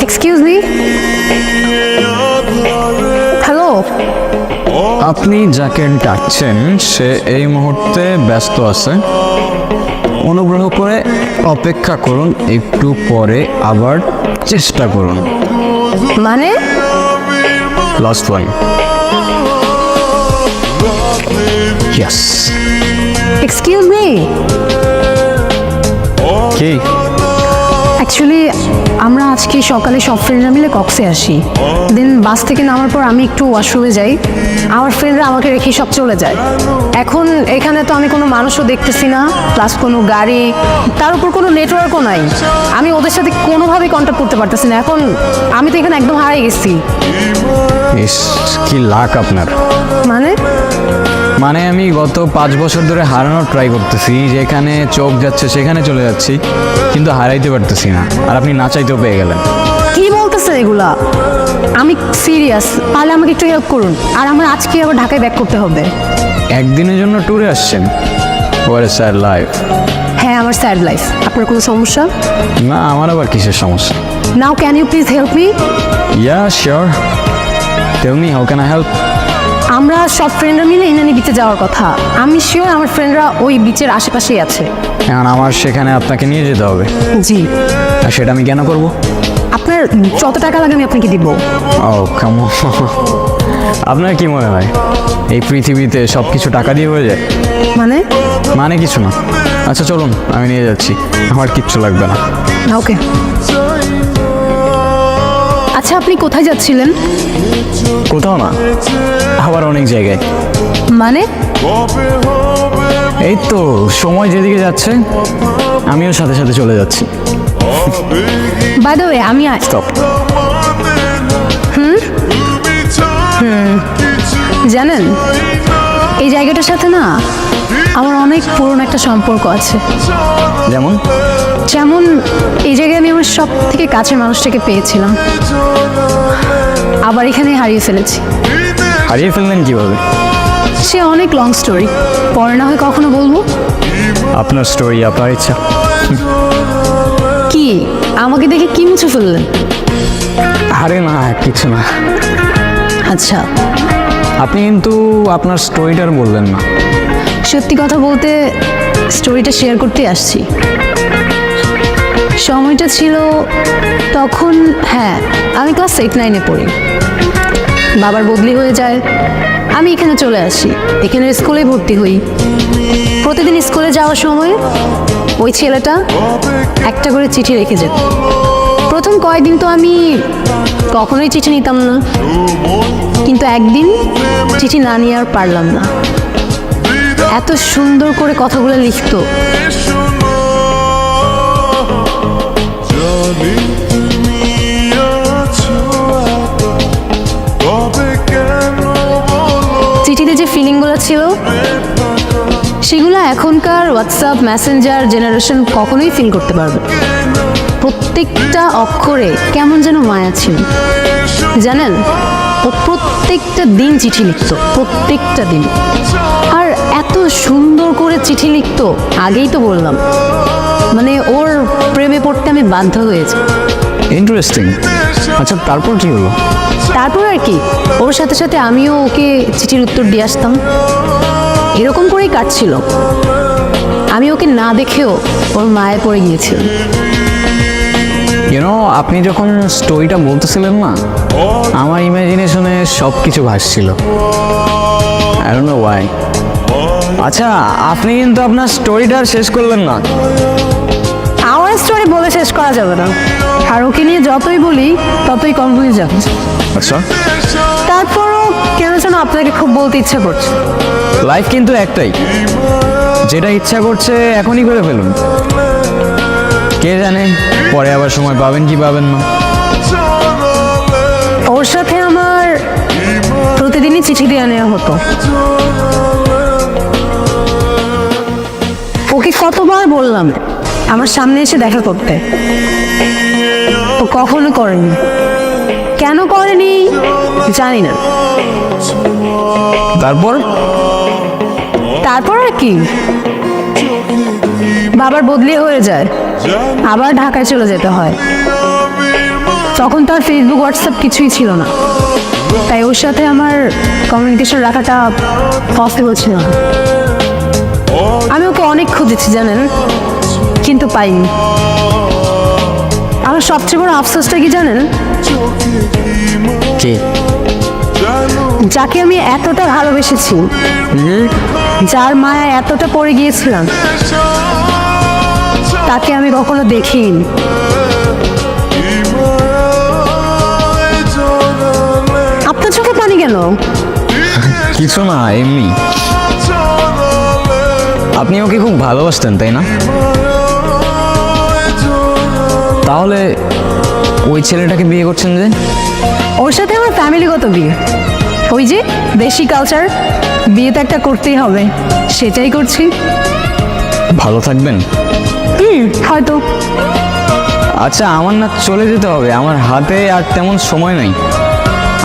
Excuse me, hello. আপনি যাকে ডাকছেন সে এই মুহূর্তে ব্যস্ত আছে, অনুগ্রহ করে অপেক্ষা করুন, একটু পরে আবার চেষ্টা করুন। মানে last one. Yes. Excuse me, কি? অ্যাকচুয়ালি আমরা আজকে সকালে সব ফ্রেন্ডরা মিলে কক্সে আসি, দেন বাস থেকে নামার পর আমি একটু ওয়াশরুমে যাই, আমার ফ্রেন্ডরা আমাকে রেখে সব চলে যায়। এখন এখানে তো আমি কোনো মানুষও দেখতেছি না, প্লাস কোনো গাড়ি, তার উপর কোনো নেটওয়ার্কও নাই। আমি ওদের সাথে কোনোভাবেই কন্ট্যাক্ট করতে পারতেছি না। এখন আমি তো এখানে একদম হারিয়ে গেছি। ইস, কি লাক আপনার। মানে আমি গত 5 বছর ধরে হারানোর ট্রাই করতেছি, যেখানে চোখ যাচ্ছে সেখানে চলে যাচ্ছি, কিন্তু হারাইতে পারতেছি না, আর আপনি না চাইতেও পেয়ে গেলেন। কি বলতেছেন এগুলা? আমি সিরিয়াস, তাহলে আমাকে একটু হেল্প করুন। আর আমার আজকে আবার ঢাকায় ব্যাক করতে হবে। একদিনের জন্য ট্যুরে আসছেন? War sad life. হ্যাঁ, আমার স্যাড লাইফ। আপনার কোনো সমস্যা? না, আমার আবার কিসের সমস্যা? Now can you please help me? Yeah sure, tell me how can I help? আমরা সব ফ্রেন্ডরা মিলে ইনানি বিচে যাওয়ার কথা। আমি শিওর আমার ফ্রেন্ডরা ওই বিচের আশেপাশেই আছে। এখন আমার সেখানে আপনাকে নিয়ে যেতে হবে। জি। আর সেটা আমি কেন করব? আপনার যত টাকা লাগে আমি আপনাকে দিব। ও কাম অন। আপনার কি মনে হয় এই পৃথিবীতে সব কিছু টাকা দিয়ে হয়ে যায়? মানে কিছু না। আচ্ছা চলুন, আমি নিয়ে যাচ্ছি, আমার কিচ্ছু লাগবে না। ওকে। আচ্ছা, আপনি কোথায় যাচ্ছিলেন? কোথাও না, আবার অনেক জায়গায়। মানে এই তো সময় যেদিকে যাচ্ছে আমিও সাথে সাথে চলে যাচ্ছি। বাই দ্য ওয়ে, আমি স্টপ। জানেন এই জায়গাটার সাথে না আমার অনেক পুরনো একটা সম্পর্ক আছে। যেমন এই জায়গায় আমি আমার সব থেকে কাছের মানুষটাকে পেয়েছিলাম, আবার এখানে হারিয়ে ফেলেছি। হারিয়ে ফেললেন কিভাবে? সে অনেক লং স্টোরি, পরে না হয় কখনো বলবো। আপনার স্টোরি, আপনার ইচ্ছা। কি আমাকে দেখে কি মুছে ফেললেন? আরে না, কিছু না। আচ্ছা, আপনি কিন্তু আপনার স্টোরিটার বললেন না। সত্যি কথা বলতে স্টোরিটা শেয়ার করতে আসছি। সময়টা ছিল তখন, হ্যাঁ, আমি ক্লাস 8-9-এ পড়ি। বাবার বদলি হয়ে যায়, আমি এখানে চলে আসি, এখানে স্কুলে ভর্তি হই। প্রতিদিন স্কুলে যাওয়ার সময় ওই ছেলেটা একটা করে চিঠি রেখে যেত। প্রথম কয়েকদিন তো আমি কখনোই চিঠি নিতাম না, কিন্তু একদিন চিঠি না নিয়ে আর পারলাম না। এত সুন্দর করে কথাগুলো লিখতো। চিঠিতে যে ফিলিংগুলো ছিল সেগুলো এখনকার হোয়াটসঅ্যাপ মেসেঞ্জার জেনারেশন কখনোই ফিল করতে পারবে। প্রত্যেকটা অক্ষরে কেমন যেন মায়া ছিল। জানেন, ও প্রত্যেকটা দিন চিঠি লিখতো, প্রত্যেকটা দিন। আর এত সুন্দর করে চিঠি লিখতো, আগেই তো বললাম, মানে ওর প্রেমে পড়তে আমি বাধ্য হয়েছি। ইন্টারেস্টিং। আচ্ছা তারপর কি হলো? তারপর আর কি, ওর সাথে সাথে আমিও ওকে চিঠির উত্তর দিয়ে আসতাম। এরকম করেই কাটছিল। আমি ওকে না দেখেও ওর মায়ে পড়ে গিয়েছিলাম। আপনি যখন স্টোরিটা বলতেছিলেন না, আমার ইমাজিনেশনে সব কিছু ভাসছিল। I don't know why. আচ্ছা, আপনি কিন্তু আপনার স্টোরিটা শেষ করলেন না। আমার স্টোরি বলে শেষ করা যাবে না, আর ওকে নিয়ে যতই বলি ততই কম হয়ে যাবে। আচ্ছা, তারপরও কেন যেন আপনাকে খুব বলতে ইচ্ছা করছে। লাইফ কিন্তু একটাই, যেটা ইচ্ছা করছে এখনই করে ফেলুন। কে জানে পরে আবার সময় পাবেন কি পাবেন না। ওর সাথে আমার প্রতিদিনই চিঠি দিয়ে নেওয়া হতো। ওকে কতবার বললাম আমার সামনে এসে দেখা করতে, ও কখনো করেনি। কেন করেনি জানি না। তারপর তারপর আর কি, বাবার বদলি হয়ে যায়, আবার ঢাকায় চলে যেতে হয়। তখন তো আর ফেসবুক হোয়াটসঅ্যাপ কিছুই ছিল না, তাই ওর সাথে আমার কমিউনিকেশন রাখাটা পসিবল ছিল না। আমি ওকে অনেক খুঁজেছি জানেন, কিন্তু পাইনি। আমার সবচেয়ে বড় আফসোসটা কি জানেন? কে? যাকে আমি এতটা ভালোবেসেছি, যার মায়া এতটা পড়ে গিয়েছিলাম, তাকে আমি কখনো দেখিনি। আপনার চোখে পানি কেন? কিছু না, এমনি। আপনি ওকে খুব ভালোবাসতেন তাই না? তাহলে ওই ছেলেটাকে বিয়ে করছেন যে? ওর সাথে আমার ফ্যামিলিগত বিয়ে, ওই যে দেশি কালচার, বিয়ে তো একটা করতেই হবে, সেটাই করছি। ভালো থাকবেন? হয়তো। আচ্ছা, আমার না চলে যেতে হবে, আমার হাতে আর তেমন সময় নেই।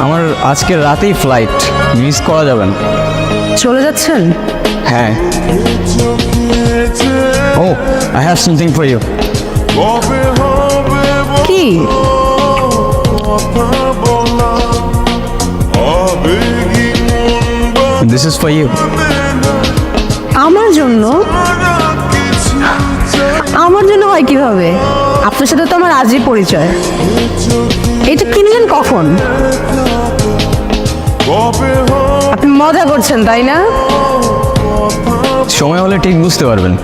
আমার আজকে রাতেই ফ্লাইট, মিস করা যাবে না। চলে যাচ্ছেন? হ্যাঁ। ও, I have something for you. কি? This is for you. আমার জন্য? আমার জন্য হয় কিভাবে? আপনার সাথে তো আমার আজই পরিচয়। এটা কিনলেন কখন? আপনি মজা করছেন তাই না? সময় হলে ঠিক বুঝতে পারবেন।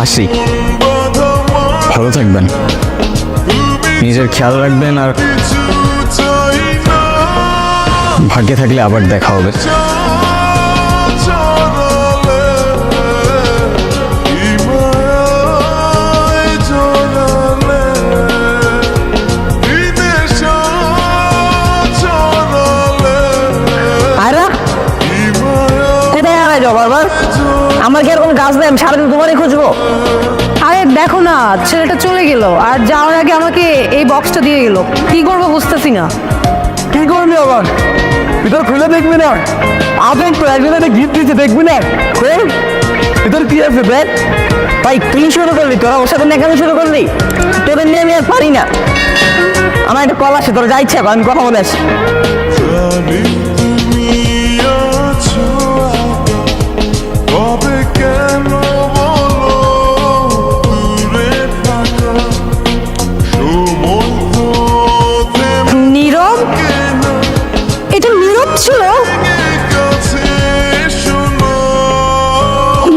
আসি, ভালো থাকবেন, নিজের খেয়াল রাখবেন, আর ভাগ্যে থাকলে আবার দেখা হবে। বারবার আমার কি আর কোনো কাজ নেই? আমি সারাদিন তোমারই খুঁজবো। আরে দেখো না, ছেলেটা চলে গেল, আর যাওয়ার আগে আমাকে এই বক্সটা দিয়ে গেল। কি করবো বুঝতেছি না। কি করবি আবার? ভিতর খুলে দেখবি না? আপনি একটু একজনের গিফট দিচ্ছে, দেখবি না? খোল, ভিতর কি আছে দেখ। ভাই তুই শুরু করলি, তোরা ওর সাথে নেকামি শুরু করলি, তোদের নিয়ে আমি আর পারি না। আমার একটা কল আসে, তোরা যা ইচ্ছা কর, আমি কথা বলে আসি। নীরব? এটা নীরব ছিল?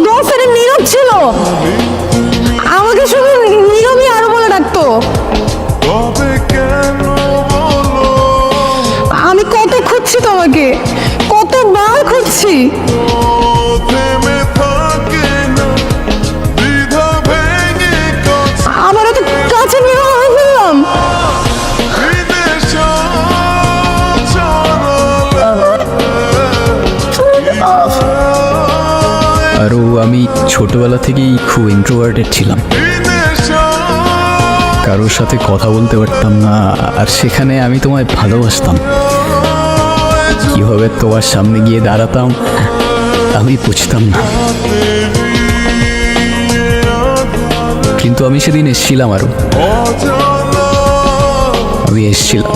দোস্ত, নীরব ছিল। আমাকে শুধু নীরবই আরো বলে ডাকতো। আমি কত খুঁজছি তোমাকে, কতবার খুঁজছি। আমার এত কাছে নিয়ে ফেললাম। আরও আমি ছোটবেলা থেকেই খুব ইন্ট্রোভার্টেড ছিলাম, কারোর সাথে কথা বলতে পারতাম না, আর সেখানে আমি তোমায় ভালোবাসতাম। কিভাবে তোমার সামনে গিয়ে দাঁড়াতাম আমি বুঝতাম না, কিন্তু আমি সেদিন এসেছিলাম। আরও আমি এসেছিলাম,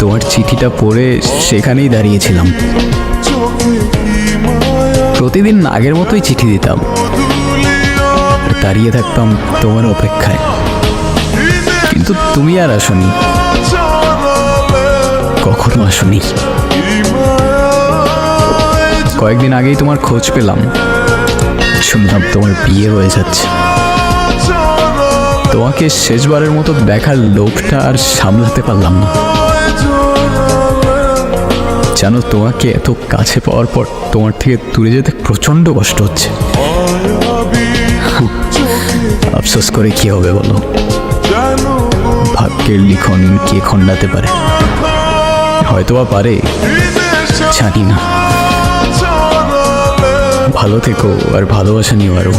তোমার চিঠিটা পড়ে সেখানেই দাঁড়িয়েছিলাম। প্রতিদিন আগের মতোই চিঠি দিতাম, দাঁড়িয়ে থাকতাম তোমার অপেক্ষায়, কিন্তু তুমি আর আসনি, কখনো আসনি। কয়েকদিন আগেই তোমার খোঁজ পেলাম, শুনলাম তোমার বিয়ে হয়ে যাচ্ছে। তোমাকে শেষবারের মতো দেখার লোভটা আর সামলাতে পারলাম না। জানো, তোমাকে এত কাছে পাওয়ার পর তোমার থেকে দূরে যেতে প্রচন্ড কষ্ট হচ্ছে। আফসোস করে কি হবে বলো? ভাগ্যের লিখন কে খণ্ডাতে পারে? হয়তোবা পারে, জানি না। ভালো থেকো, আর ভালোবাসা নিও আরো।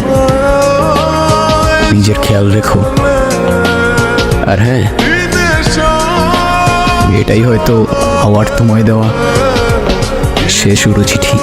নিজের খেয়াল রেখো। আর হ্যাঁ, এটাই হয়তো আমার তোমায় দেওয়া শেষ চিঠি।